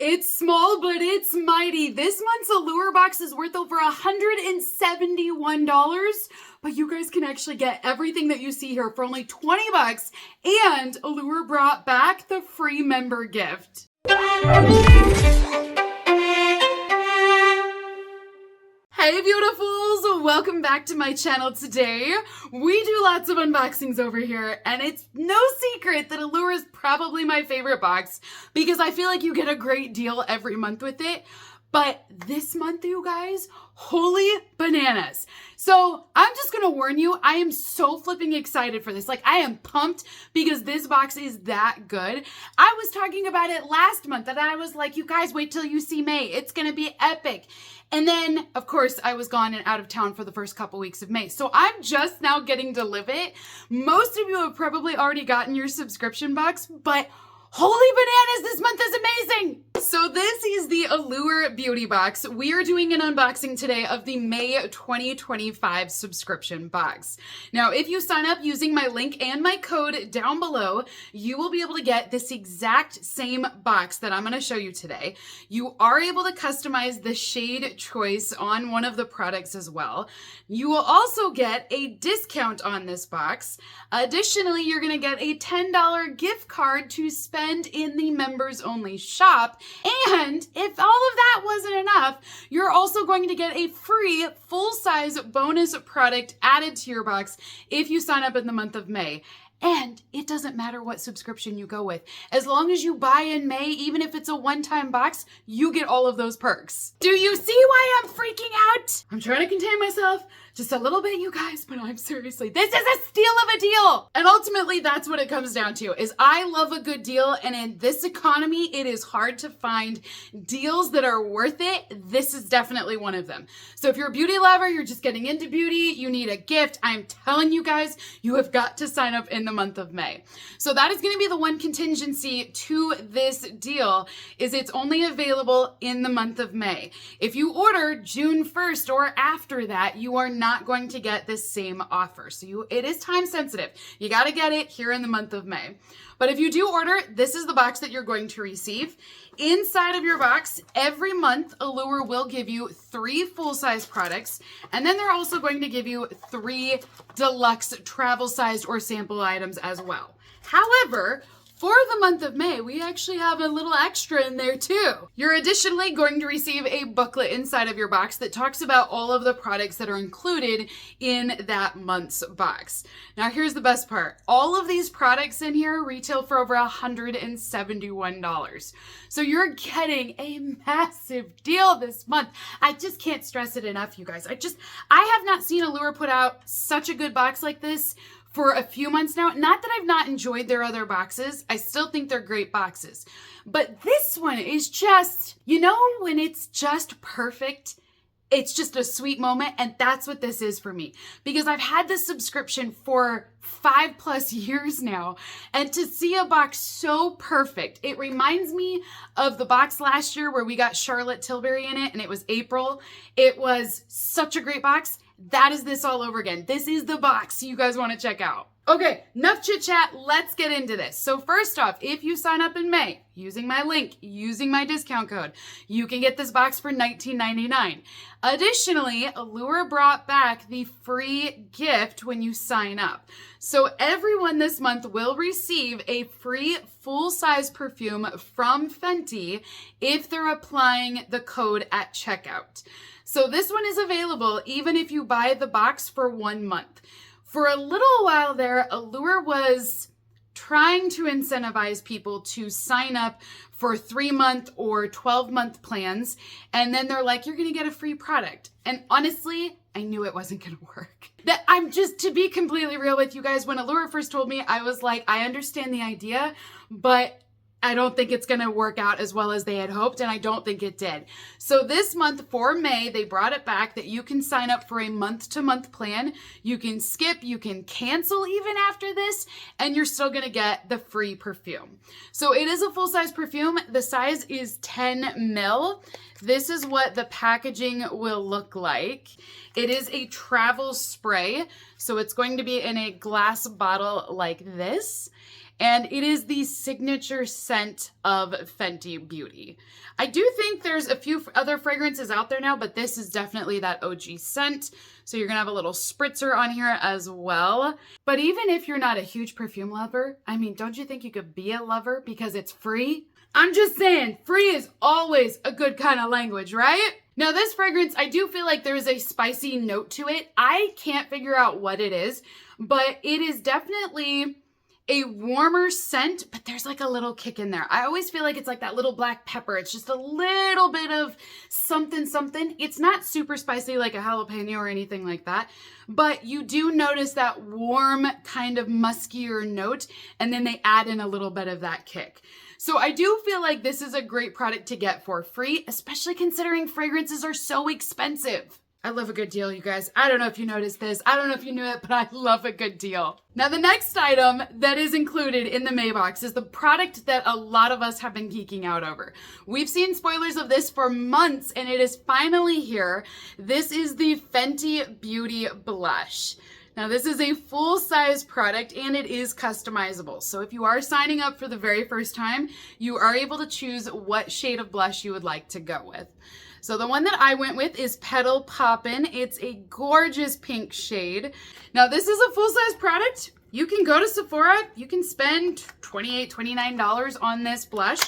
It's small, but it's mighty. This month's Allure box is worth over $171, but you guys can actually get everything that you see here for only 20 bucks, and Allure brought back the free member gift. Hey beautifuls, welcome back to my channel today. We do lots of unboxings over here, and it's no secret that Allure is probably my favorite box because I feel like you get a great deal every month with it. But this month, you guys, holy bananas. So I'm just gonna warn you, I am so flipping excited for this. Like, I am pumped because this box is that good. I was talking about it last month and I was like, you guys wait till you see May. It's gonna be epic. And then, of course, I was gone and out of town for the first couple weeks of May. So I'm just now getting to live it. Most of you have probably already gotten your subscription box, but holy bananas, this month is amazing! So this is the Allure Beauty Box. We are doing an unboxing today of the May 2025 subscription box. Now, if you sign up using my link and my code down below, you will be able to get this exact same box that I'm gonna show you today. You are able to customize the shade choice on one of the products as well. You will also get a discount on this box. Additionally, you're gonna get a $10 gift card to spend in the members only shop. And if all of that wasn't enough, you're also going to get a free full-size bonus product added to your box if you sign up in the month of May. And it doesn't matter what subscription you go with. As long as you buy in May, even if it's a one-time box, you get all of those perks. Do you see why I'm freaking out? I'm trying to contain myself just a little bit, you guys, but I'm seriously, this is a steal of a deal. And ultimately, that's what it comes down to, is I love a good deal. And in this economy, it is hard to find deals that are worth it. This is definitely one of them. So if you're a beauty lover, you're just getting into beauty, you need a gift, I'm telling you guys, you have got to sign up in the month of May. So that is going to be the one contingency to this deal, is it's only available in the month of May. If you order June 1st or after that, you are not going to get this same offer. So it is time sensitive. You got to get it here in the month of May. But if you do order, this is the box that you're going to receive. Inside of your box, every month, Allure will give you 3 full-size products, and then they're also going to give you 3 deluxe travel-sized or sample items as well. However, for the month of May, we actually have a little extra in there too. You're additionally going to receive a booklet inside of your box that talks about all of the products that are included in that month's box. Now here's the best part. All of these products in here retail for over $171. So you're getting a massive deal this month. I just can't stress it enough, you guys. I have not seen Allure put out such a good box like this for a few months now. Not that I've not enjoyed their other boxes. I still think they're great boxes. But this one is just, you know, when it's just perfect, it's just a sweet moment. And that's what this is for me. Because I've had this subscription for 5+ years now. And to see a box so perfect, it reminds me of the box last year where we got Charlotte Tilbury in it, and it was April. It was such a great box. That is this all over again. This is the box you guys want to check out. Okay, enough chit chat. Let's get into this. So first off, if you sign up in May using my link, using my discount code, you can get this box for $19.99. Additionally, Allure brought back the free gift when you sign up. So everyone this month will receive a free full-size perfume from Fenty if they're applying the code at checkout. So this one is available even if you buy the box for 1 month. For a little while there, Allure was trying to incentivize people to sign up for 3-month or 12-month plans. And then they're like, you're going to get a free product. And honestly, I knew it wasn't going to work. To be completely real with you guys, when Allure first told me, I was like, I understand the idea, but I don't think it's going to work out as well as they had hoped, and I don't think it did. So this month for May, they brought it back that you can sign up for a month-to-month plan. You can skip, you can cancel even after this, and you're still going to get the free perfume. So it is a full-size perfume. The size is 10 ml. This is what the packaging will look like. It is a travel spray, so it's going to be in a glass bottle like this. and it is the signature scent of Fenty Beauty. I do think there's a few other fragrances out there now, but this is definitely that OG scent. So you're gonna have a little spritzer on here as well. But even if you're not a huge perfume lover, I mean, don't you think you could be a lover because it's free? I'm just saying, free is always a good kind of language, right? Now this fragrance, I do feel like there's a spicy note to it. I can't figure out what it is, but it is definitely a warmer scent, but there's like a little kick in there. I always feel like it's like that little black pepper. It's just a little bit of something, something. It's not super spicy like a jalapeno or anything like that, but you do notice that warm kind of muskier note, and then they add in a little bit of that kick. So I do feel like this is a great product to get for free, especially considering fragrances are so expensive. I love a good deal, you guys. I don't know if you noticed this. I don't know if you knew it, but I love a good deal. Now, the next item that is included in the May box is the product that a lot of us have been geeking out over. We've seen spoilers of this for months, and it is finally here. This is the Fenty Beauty Blush. Now, this is a full-size product, and it is customizable. So if you are signing up for the very first time, you are able to choose what shade of blush you would like to go with. So the one that I went with is Petal Poppin'. It's a gorgeous pink shade. Now this is a full-size product. You can go to Sephora, you can spend $28, $29 on this blush,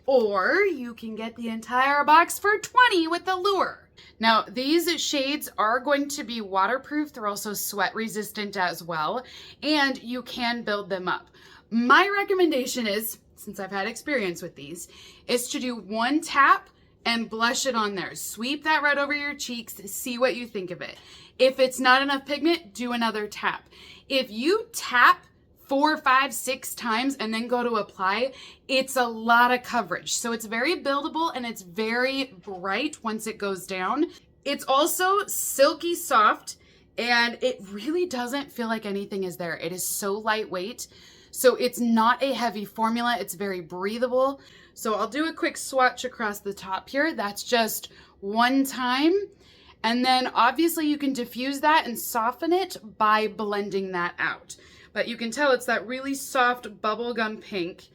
or you can get the entire box for $20 with Allure. Now these shades are going to be waterproof. They're also sweat resistant as well, and you can build them up. My recommendation is, since I've had experience with these, is to do one tap and blush it on there. Sweep that right over your cheeks, see what you think of it. If it's not enough pigment, do another tap. If you tap 4, 5, 6 times and then go to apply, it's a lot of coverage. So it's very buildable and it's very bright once it goes down. It's also silky soft, and it really doesn't feel like anything is there. It is so lightweight. So it's not a heavy formula. It's very breathable. So I'll do a quick swatch across the top here. That's just one time. And then obviously you can diffuse that and soften it by blending that out. But you can tell it's that really soft bubblegum pink.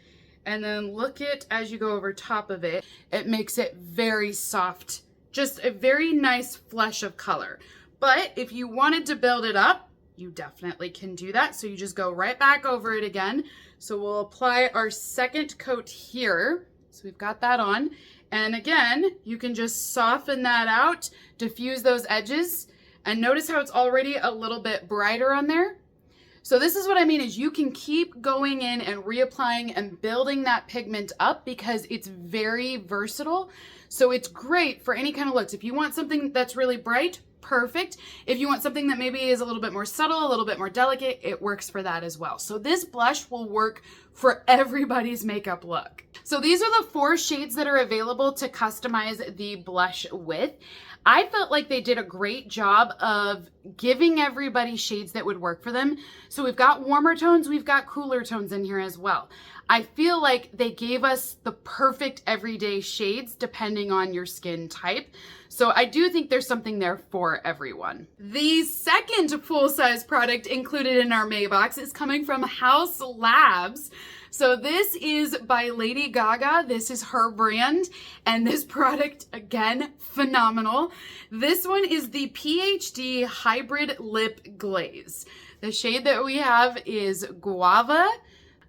And then look it as you go over top of it. It makes it very soft. Just a very nice flush of color. But if you wanted to build it up, you definitely can do that. So you just go right back over it again. So we'll apply our second coat here. So we've got that on. And again, you can just soften that out, diffuse those edges, and notice how it's already a little bit brighter on there. So this is what I mean is you can keep going in and reapplying and building that pigment up because it's very versatile. So it's great for any kind of looks. If you want something that's really bright, perfect. If you want something that maybe is a little bit more subtle, a little bit more delicate, it works for that as well. So this blush will work for everybody's makeup look. So these are the 4 shades that are available to customize the blush with. I felt like they did a great job of giving everybody shades that would work for them. So we've got warmer tones, we've got cooler tones in here as well. I feel like they gave us the perfect everyday shades depending on your skin type. So I do think there's something there for everyone. The second full-size product included in our May box is coming from Haus Labs. So this is by Lady Gaga. This is her brand, and this product, again, phenomenal. This one is the PhD Hybrid Lip Glaze. The shade that we have is Guava.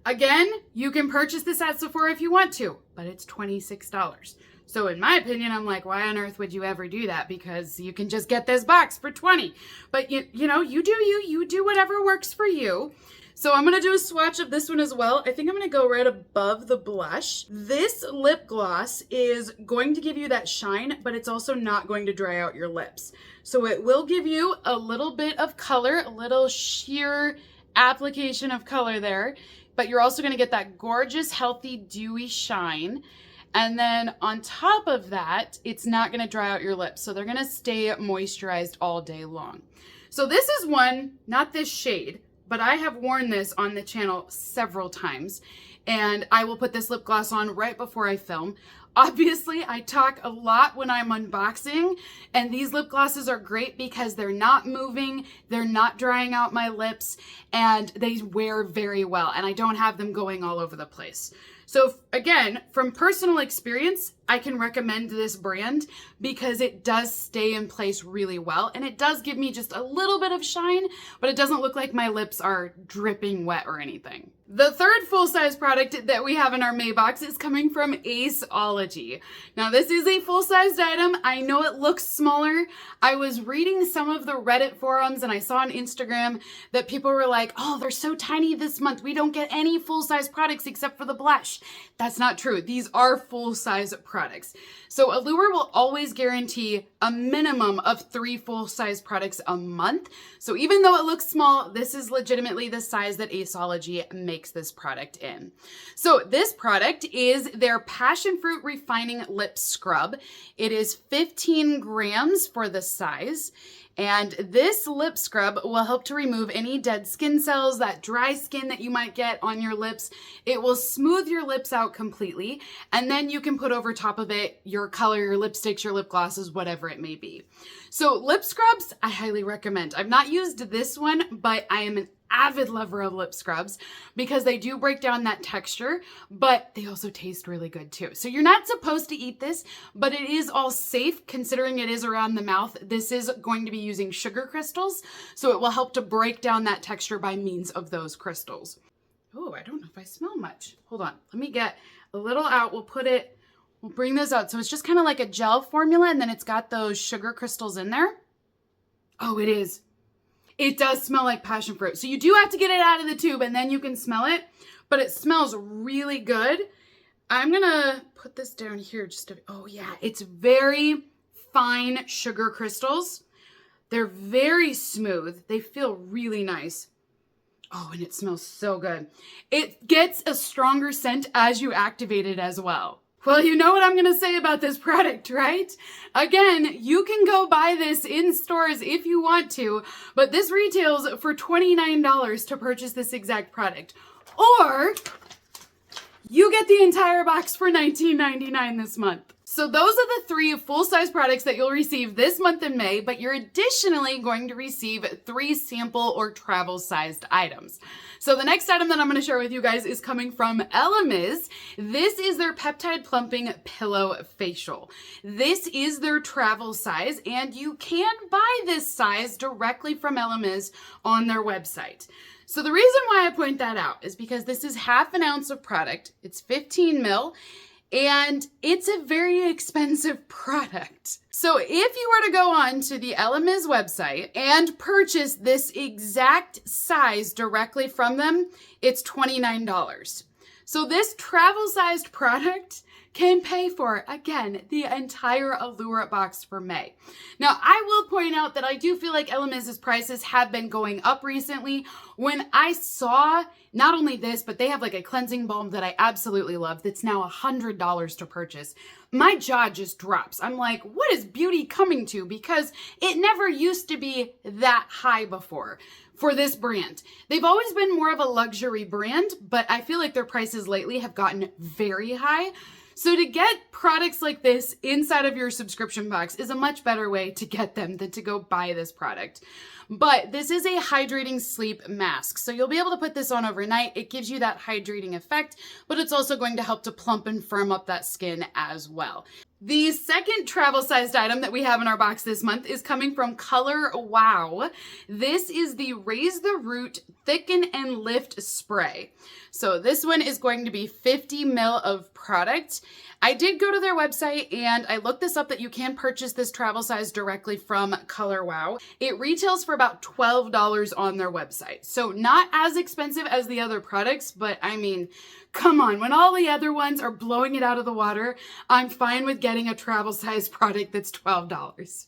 Again, you can purchase this at Sephora if you want to, but it's $26. So in my opinion, I'm like, why on earth would you ever do that? Because you can just get this box for $20. But you know, you do whatever works for you. So I'm gonna do a swatch of this one as well. I think I'm gonna go right above the blush. This lip gloss is going to give you that shine, but it's also not going to dry out your lips. So it will give you a little bit of color, a little sheer application of color there, but you're also gonna get that gorgeous, healthy, dewy shine. And then on top of that, it's not gonna dry out your lips. So they're gonna stay moisturized all day long. So this is one, not this shade, but I have worn this on the channel several times. and I will put this lip gloss on right before I film. Obviously, I talk a lot when I'm unboxing, and these lip glosses are great because they're not moving, they're not drying out my lips, and they wear very well, and I don't have them going all over the place. So again, from personal experience, I can recommend this brand because it does stay in place really well, and it does give me just a little bit of shine, but it doesn't look like my lips are dripping wet or anything. The third full-size product that we have in our May box is coming from Aceology. Now, this is a full-sized item. I know it looks smaller. I was reading some of the Reddit forums and I saw on Instagram that people were like, oh, they're so tiny this month. We don't get any full-size products except for the blush. That's not true. These are full-size products. So Allure will always guarantee a minimum of 3 full-size products a month. So even though it looks small, this is legitimately the size that Aceology makes this product in. So this product is their Passion Fruit Refining Lip Scrub. It is 15 grams for the size. And this lip scrub will help to remove any dead skin cells, that dry skin that you might get on your lips. It will smooth your lips out completely. And then you can put over top of it your color, your lipsticks, your lip glosses, whatever it may be. So lip scrubs, I highly recommend. I've not used this one, but I am an avid lover of lip scrubs because they do break down that texture, but they also taste really good too. So you're not supposed to eat this, but it is all safe considering it is around the mouth. This is going to be using sugar crystals, so it will help to break down that texture by means of those crystals. Oh, I don't know if I smell much. Hold on, let me get a little out. We'll bring this out. So it's just kind of like a gel formula, and then it's got those sugar crystals in there. Oh, it is. It does smell like passion fruit. So you do have to get it out of the tube and then you can smell it, but it smells really good. I'm gonna put this down here oh yeah, it's very fine sugar crystals. They're very smooth. They feel really nice. Oh, and it smells so good. It gets a stronger scent as you activate it as well. Well, you know what I'm gonna say about this product, right? Again, you can go buy this in stores if you want to, but this retails for $29 to purchase this exact product. Or you get the entire box for $19.99 this month. So those are the 3 full-size products that you'll receive this month in May, but you're additionally going to receive 3 sample or travel-sized items. So the next item that I'm going to share with you guys is coming from Elemis. This is their Peptide Plumping Pillow Facial. This is their travel size, and you can buy this size directly from Elemis on their website. So the reason why I point that out is because this is half an ounce of product. It's 15 ml. And it's a very expensive product. So if you were to go on to the Elemis website and purchase this exact size directly from them, it's $29. So this travel-sized product can pay for, again, the entire Allure box for May. Now, I will point out that I do feel like Elemis' prices have been going up recently. When I saw not only this, but they have like a cleansing balm that I absolutely love that's now $100 to purchase, my jaw just drops. I'm like, what is beauty coming to? Because it never used to be that high before for this brand. They've always been more of a luxury brand, but I feel like their prices lately have gotten very high. So to get products like this inside of your subscription box is a much better way to get them than to go buy this product. But this is a hydrating sleep mask. So you'll be able to put this on overnight. It gives you that hydrating effect, but it's also going to help to plump and firm up that skin as well. The second travel-sized item that we have in our box this month is coming from Color Wow. This is the Raise the Root Thicken and Lift Spray. So this one is going to be 50 ml of product. I did go to their website and I looked this up that you can purchase this travel size directly from Color Wow. It retails for about $12 on their website. So not as expensive as the other products, but I mean, come on, when all the other ones are blowing it out of the water, I'm fine with getting a travel size product that's $12.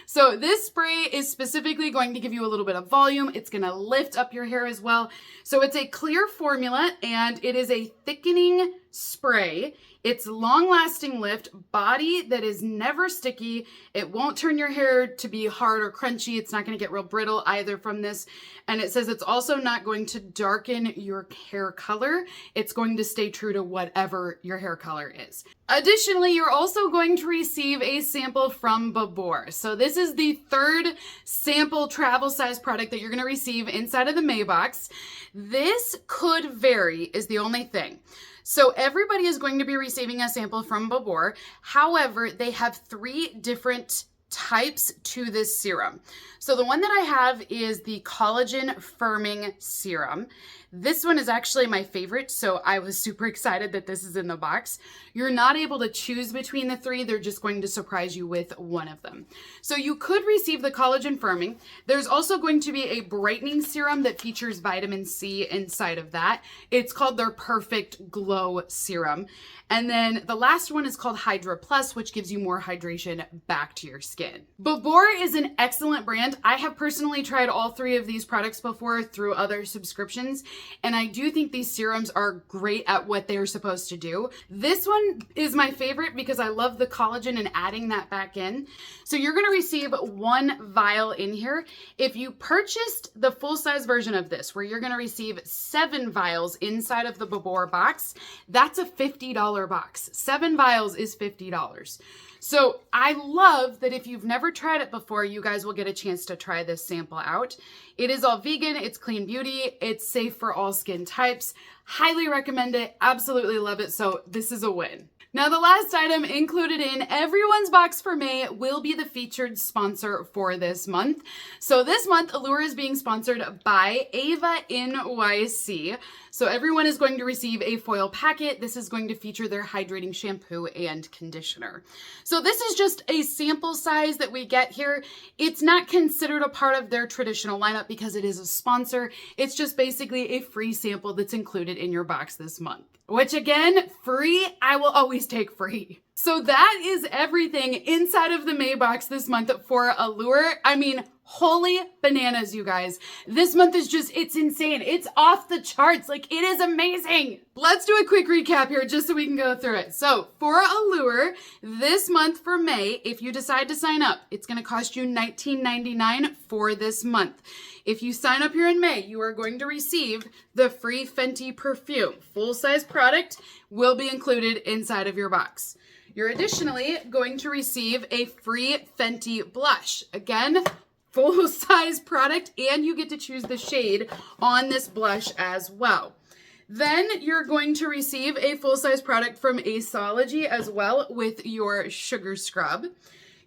So this spray is specifically going to give you a little bit of volume. It's going to lift up your hair as well. So it's a clear formula and it is a thickening spray. It's long-lasting lift, body that is never sticky. It won't turn your hair to be hard or crunchy. It's not going to get real brittle either from this. And it says it's also not going to darken your hair color. It's going to stay true to whatever your hair color is. Additionally, you're also going to receive a sample from Babor. So this is the third sample travel size product that you're going to receive inside of the May box. This could vary is the only thing. So everybody is going to be receiving a sample from Babor. However, they have 3 different types to this serum. So the one that I have is the collagen firming serum. This one is actually my favorite, so I was super excited that this is in the box. You're not able to choose between the 3. They're just going to surprise you with one of them. So you could receive the collagen firming. There's also going to be a brightening serum that features vitamin C inside of that. It's called their Perfect Glow Serum. And then the last one is called Hydra Plus, which gives you more hydration back to your skin. Babor is an excellent brand. I have personally tried all 3 of these products before through other subscriptions, and I do think these serums are great at what they're supposed to do. This one is my favorite because I love the collagen and adding that back in. So you're gonna receive 1 vial in here. If you purchased the full-size version of this, where you're gonna receive 7 vials inside of the Babor box, that's a $50 box. 7 vials is $50. So I love that if you've never tried it before, you guys will get a chance to try this sample out. It is all vegan, it's clean beauty, it's safe for all skin types. Highly recommend it, absolutely love it, so this is a win. Now, the last item included in everyone's box for May will be the featured sponsor for this month. So this month, Allure is being sponsored by Ava NYC. So everyone is going to receive a foil packet. This is going to feature their hydrating shampoo and conditioner. So this is just a sample size that we get here. It's not considered a part of their traditional lineup because it is a sponsor. It's just basically a free sample that's included in your box this month. Which again, free, I will always take free. So that is everything inside of the May box this month for Allure. I mean, holy bananas, you guys. This month is just, it's insane. It's off the charts. Like, it is amazing. Let's do a quick recap here just so we can go through it. So for Allure, this month for May, if you decide to sign up, it's gonna cost you $19.99 for this month. If you sign up here in May, you are going to receive the free Fenty perfume. Full-size product will be included inside of your box. You're additionally going to receive a free Fenty blush. Again, full-size product, and you get to choose the shade on this blush as well. Then you're going to receive a full-size product from Aceology as well with your sugar scrub.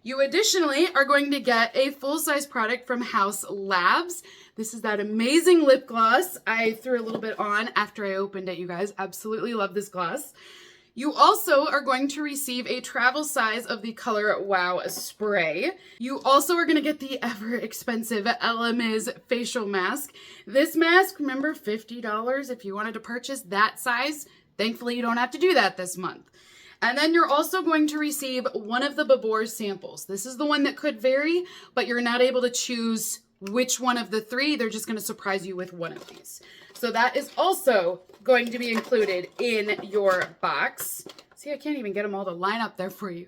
You additionally are going to get a full-size product from House Labs. This is that amazing lip gloss I threw a little bit on after I opened it, you guys. Absolutely love this gloss. You also are going to receive a travel size of the Color Wow spray. You also are going to get the ever expensive Elemis facial mask. This mask, remember, $50 if you wanted to purchase that size. Thankfully, you don't have to do that this month. And then you're also going to receive one of the Babor samples. This is the one that could vary, but you're not able to choose which one of the 3. They're just going to surprise you with one of these. So that is also going to be included in your box. See, I can't even get them all to line up there for you.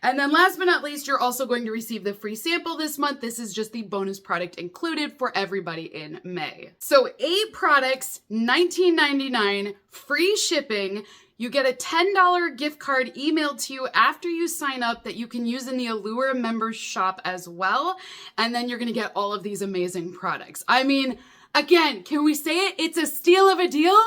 And then last but not least, you're also going to receive the free sample this month. This is just the bonus product included for everybody in May. So 8 products, $19.99, free shipping. You get a $10 gift card emailed to you after you sign up that you can use in the Allure members shop as well. And then you're going to get all of these amazing products. I mean, again, can we say it? It's a steal of a deal.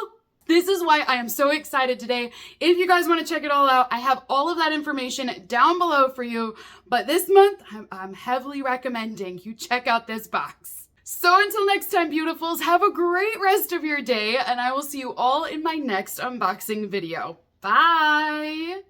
This is why I am so excited today. If you guys want to check it all out, I have all of that information down below for you. But this month, I'm heavily recommending you check out this box. So until next time, beautifuls, have a great rest of your day, and I will see you all in my next unboxing video. Bye!